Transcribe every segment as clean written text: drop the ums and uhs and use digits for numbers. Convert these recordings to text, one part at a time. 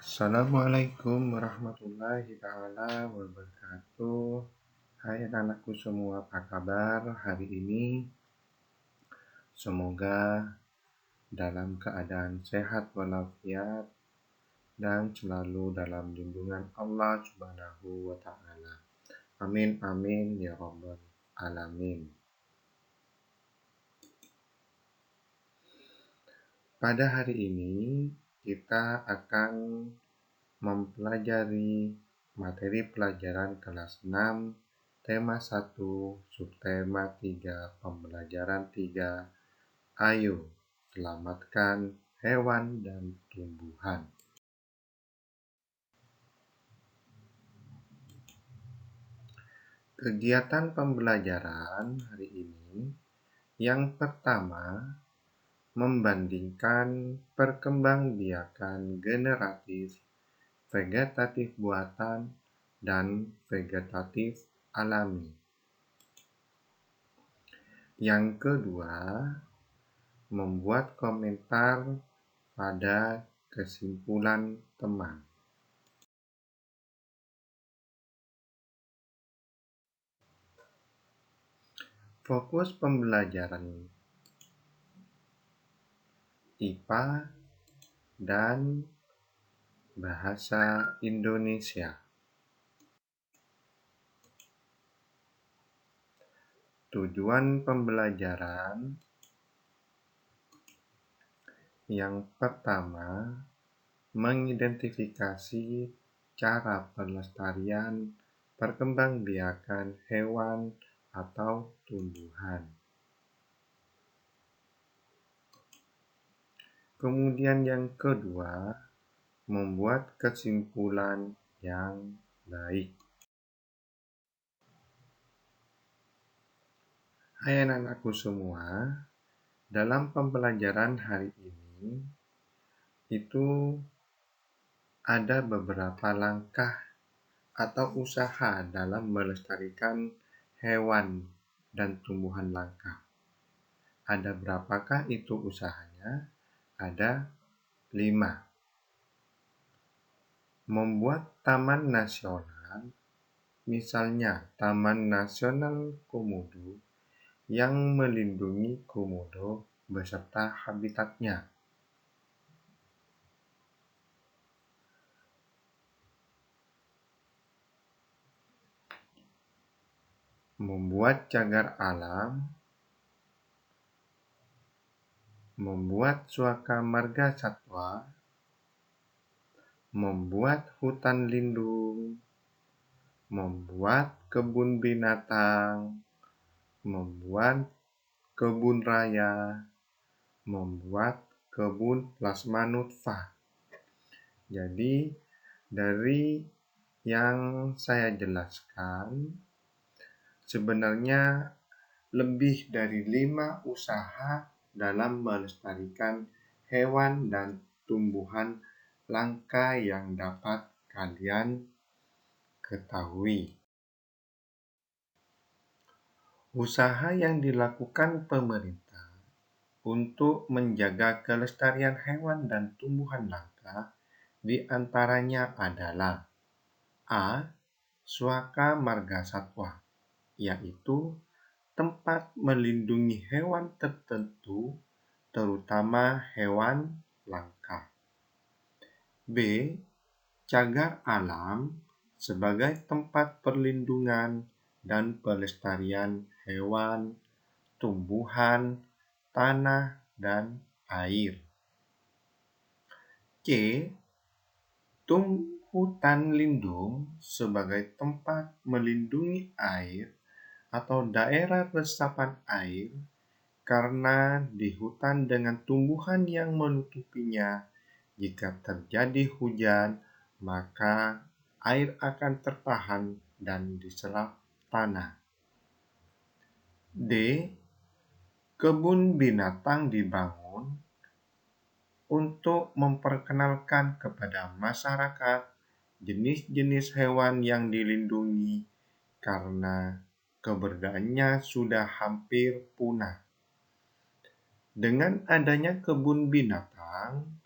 Assalamualaikum warahmatullahi taala wabarakatuh. Hai anak-anakku semua, apa kabar hari ini? Semoga dalam keadaan sehat walafiat dan selalu dalam lindungan Allah Subhanahu wa taala. Amin amin ya rabbal alamin. Pada hari ini kita akan mempelajari materi pelajaran kelas 6, tema 1, subtema 3, pembelajaran 3. Ayo, selamatkan hewan dan tumbuhan. Kegiatan pembelajaran hari ini yang pertama, membandingkan perkembangbiakan generatif, vegetatif buatan, dan vegetatif alami. Yang kedua, membuat komentar pada kesimpulan teman. Fokus pembelajaran IPA dan Bahasa Indonesia. Tujuan pembelajaran yang pertama, mengidentifikasi cara pelestarian perkembangbiakan hewan atau tumbuhan. Kemudian yang kedua, membuat kesimpulan yang baik. Hai anak-anakku semua, dalam pembelajaran hari ini itu ada beberapa langkah atau usaha dalam melestarikan hewan dan tumbuhan langka. Ada berapakah itu usahanya? Ada 5. Membuat taman nasional, misalnya Taman Nasional Komodo yang melindungi komodo beserta habitatnya. Membuat cagar alam, membuat suaka marga satwa, membuat hutan lindung, membuat kebun binatang, membuat kebun raya, membuat kebun plasma nutfah. Jadi dari yang saya jelaskan, sebenarnya lebih dari 5 usaha dalam melestarikan hewan dan tumbuhan langka yang dapat kalian ketahui. Usaha yang dilakukan pemerintah untuk menjaga kelestarian hewan dan tumbuhan langka di antaranya adalah A. Suaka marga satwa, yaitu tempat melindungi hewan tertentu, terutama hewan langka. B. Cagar alam sebagai tempat perlindungan dan pelestarian hewan, tumbuhan, tanah, dan air. C. Hutan lindung sebagai tempat melindungi air atau daerah resapan air, karena di hutan dengan tumbuhan yang menutupinya, jika terjadi hujan, maka air akan tertahan dan diserap tanah. D. Kebun binatang dibangun untuk memperkenalkan kepada masyarakat jenis-jenis hewan yang dilindungi karena keberadaannya sudah hampir punah. Dengan adanya kebun binatang,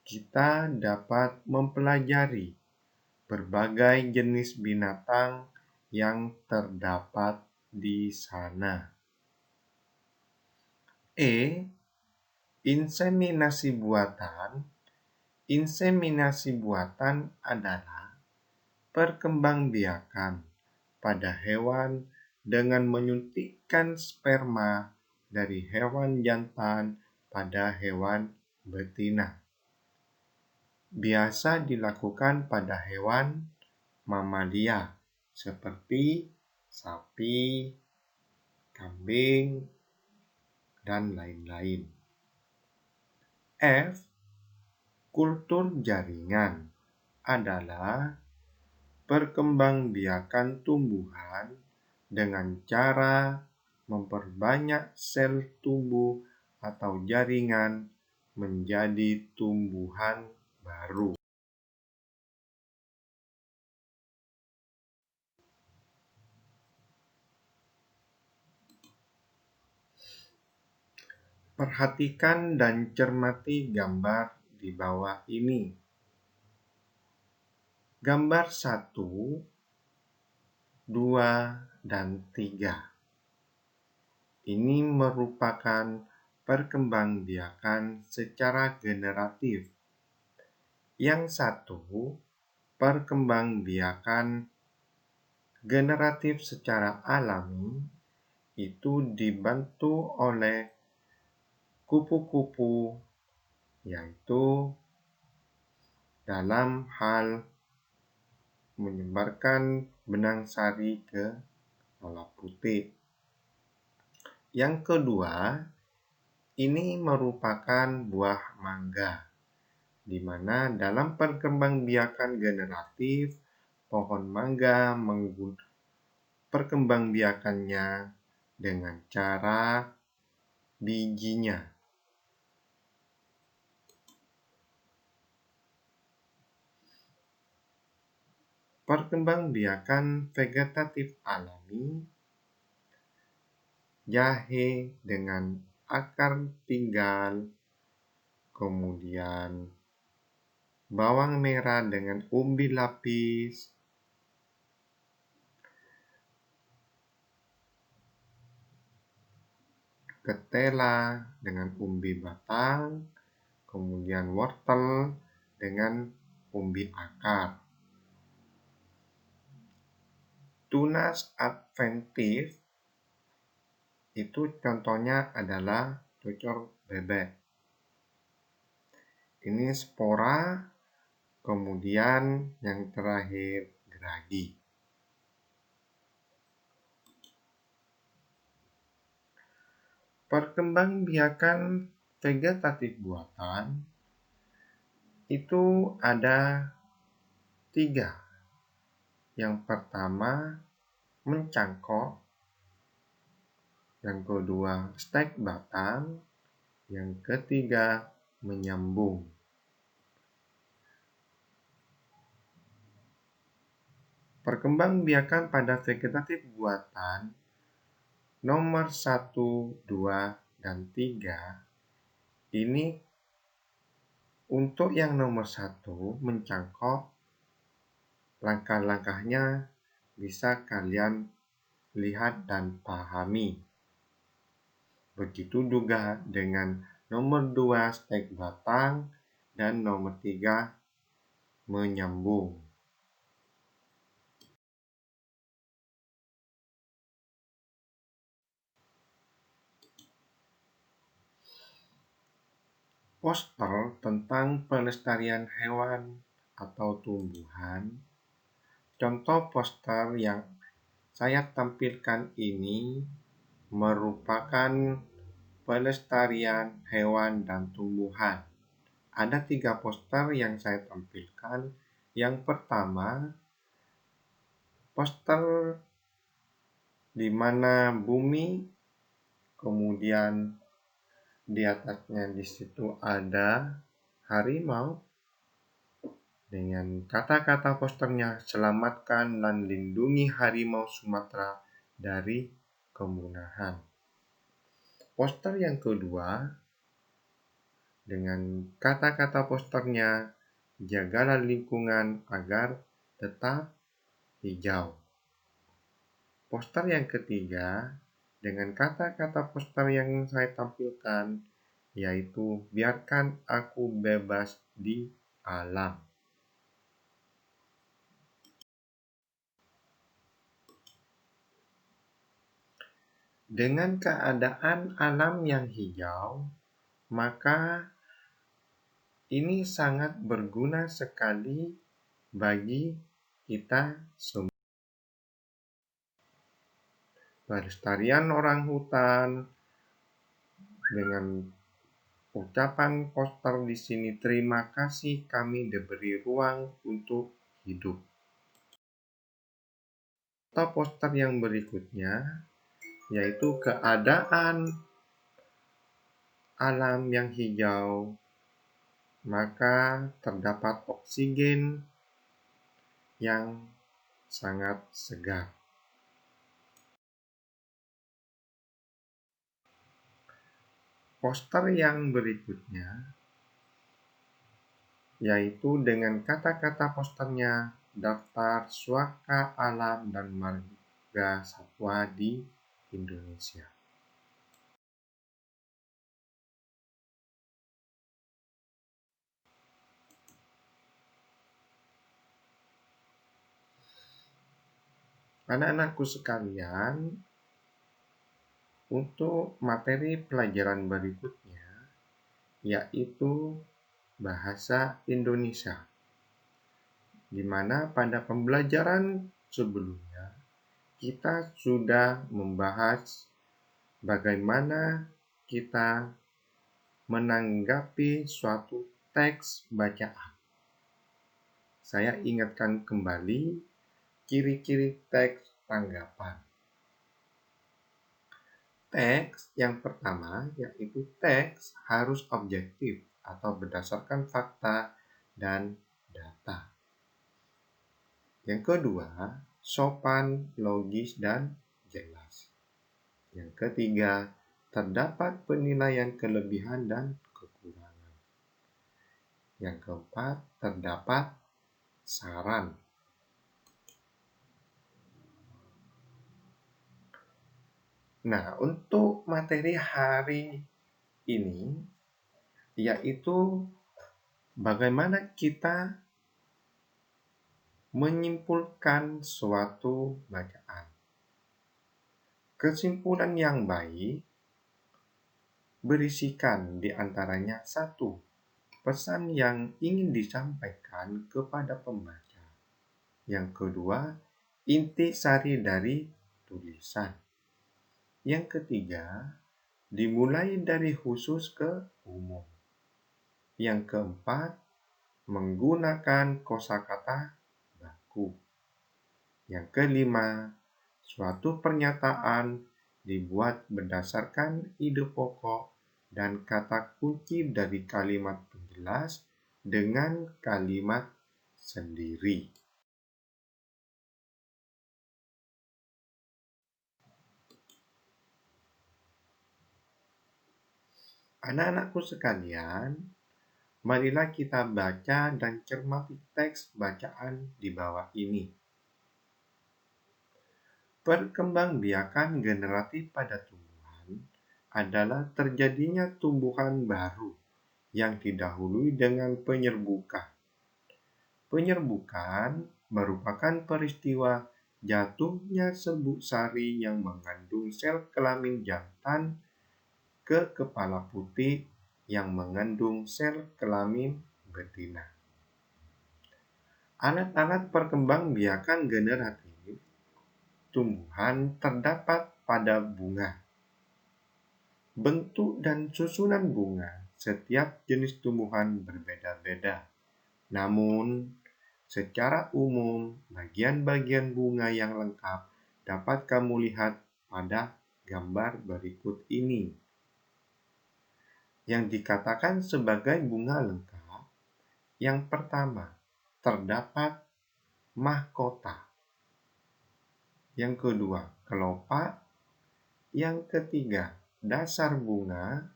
kita dapat mempelajari berbagai jenis binatang yang terdapat di sana. E. Inseminasi buatan. Inseminasi buatan adalah perkembangbiakan pada hewan dengan menyuntikkan sperma dari hewan jantan pada hewan betina. Biasa dilakukan pada hewan mamalia seperti sapi, kambing, dan lain-lain. F. Kultur jaringan adalah perkembangbiakan tumbuhan dengan cara memperbanyak sel tubuh atau jaringan menjadi tumbuhan baru. Perhatikan dan cermati gambar di bawah ini. Gambar 1, 2, dan 3. Ini merupakan perkembangbiakan secara generatif. Yang satu, perkembangbiakan generatif secara alami itu dibantu oleh kupu-kupu, yaitu dalam hal menyebarkan benang sari ke bola putih. Yang kedua, ini merupakan buah mangga, di mana dalam perkembangbiakan generatif, pohon mangga perkembangbiakannya dengan cara bijinya. Perkembangbiakan vegetatif alami, jahe dengan akar tinggal, kemudian bawang merah dengan umbi lapis, ketela dengan umbi batang, kemudian wortel dengan umbi akar. Tunas adventif itu contohnya adalah cucur bebek. Ini spora, kemudian yang terakhir geragi. Perkembangbiakan vegetatif buatan itu ada 3. Yang pertama, mencangkok. Yang kedua, stek batang. Yang ketiga, menyambung. Perkembangbiakan pada vegetatif buatan nomor 1, 2, dan 3 ini untuk yang nomor 1 mencangkok, langkah-langkahnya bisa kalian lihat dan pahami. Begitu juga dengan nomor 2 stek batang dan nomor 3 menyambung. Poster tentang pelestarian hewan atau tumbuhan. Contoh poster yang saya tampilkan ini merupakan pelestarian hewan dan tumbuhan. Ada 3 poster yang saya tampilkan. Yang pertama, poster di mana bumi, kemudian di atasnya di situ ada harimau dengan kata-kata posternya, selamatkan dan lindungi harimau Sumatera dari kemunahan. Poster yang kedua Dengan kata-kata posternya, jagalah lingkungan agar tetap hijau. Poster yang ketiga, dengan kata-kata poster yang saya tampilkan, yaitu biarkan aku bebas di alam. Dengan keadaan alam yang hijau, maka ini sangat berguna sekali bagi kita semua. Pelestarian orang hutan dengan ucapan poster di sini, terima kasih kami diberi ruang untuk hidup. Atau poster yang berikutnya, yaitu keadaan alam yang hijau, maka terdapat oksigen yang sangat segar. Poster yang berikutnya, yaitu dengan kata-kata posternya, daftar suaka alam dan marga satwa di Indonesia. Anak-anakku sekalian, untuk materi pelajaran berikutnya, yaitu bahasa Indonesia, di mana pada pembelajaran sebelumnya kita sudah membahas bagaimana kita menanggapi suatu teks bacaan. Saya ingatkan kembali ciri-ciri teks tanggapan. Teks yang pertama yaitu teks harus objektif atau berdasarkan fakta dan data. Yang kedua, sopan, logis, dan jelas. Yang ketiga, terdapat penilaian kelebihan dan kekurangan. Yang keempat, terdapat saran. Nah, untuk materi hari ini, yaitu bagaimana kita menyimpulkan suatu bacaan. Kesimpulan yang baik berisikan di antaranya satu, pesan yang ingin disampaikan kepada pembaca. Yang kedua, inti sari dari tulisan. Yang ketiga, dimulai dari khusus ke umum. Yang keempat, menggunakan kosakata baku. Yang kelima, suatu pernyataan dibuat berdasarkan ide pokok dan kata kunci dari kalimat penjelas dengan kalimat sendiri. Anak-anakku sekalian, marilah kita baca dan cermati teks bacaan di bawah ini. Perkembangbiakan generatif pada tumbuhan adalah terjadinya tumbuhan baru yang didahului dengan penyerbukan. Penyerbukan merupakan peristiwa jatuhnya serbuk sari yang mengandung sel kelamin jantan ke kepala putih yang mengandung sel kelamin betina. Alat-alat perkembangbiakan generatif tumbuhan terdapat pada bunga. Bentuk dan susunan bunga setiap jenis tumbuhan berbeda-beda. Namun, secara umum, bagian-bagian bunga yang lengkap dapat kamu lihat pada gambar berikut ini. Yang dikatakan sebagai bunga lengkap, yang pertama, terdapat mahkota. Yang kedua, kelopak. Yang ketiga, dasar bunga.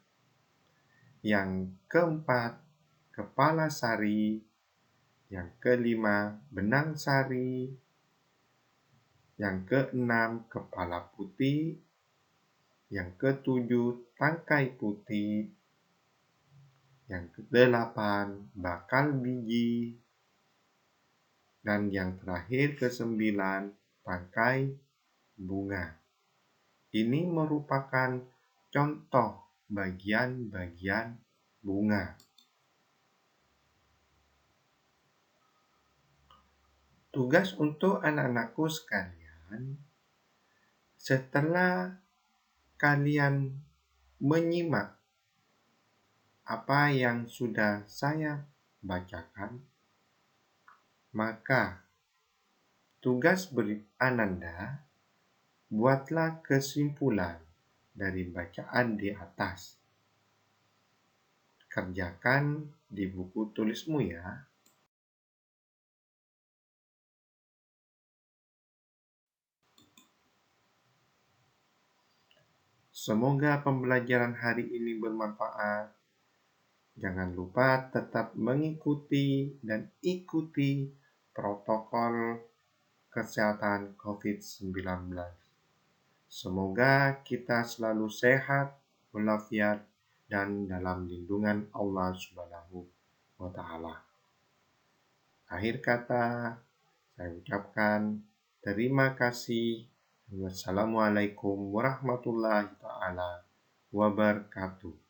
Yang keempat, kepala sari. Yang kelima, benang sari. Yang keenam, kepala putih. Yang ketujuh, tangkai putih. Yang kedelapan, bakal biji. Dan yang terakhir kesembilan, tangkai bunga. Ini merupakan contoh bagian-bagian bunga. Tugas untuk anak-anakku sekalian, setelah kalian menyimak apa yang sudah saya bacakan, maka tugas beri Ananda, buatlah kesimpulan dari bacaan di atas. Kerjakan di buku tulismu ya. Semoga pembelajaran hari ini bermanfaat. Jangan lupa tetap mengikuti dan ikuti protokol kesehatan COVID-19. Semoga kita selalu sehat, walafiat, dan dalam lindungan Allah Subhanahu wa Ta'ala. Akhir kata, saya ucapkan terima kasih. Wassalamualaikum warahmatullahi wabarakatuh.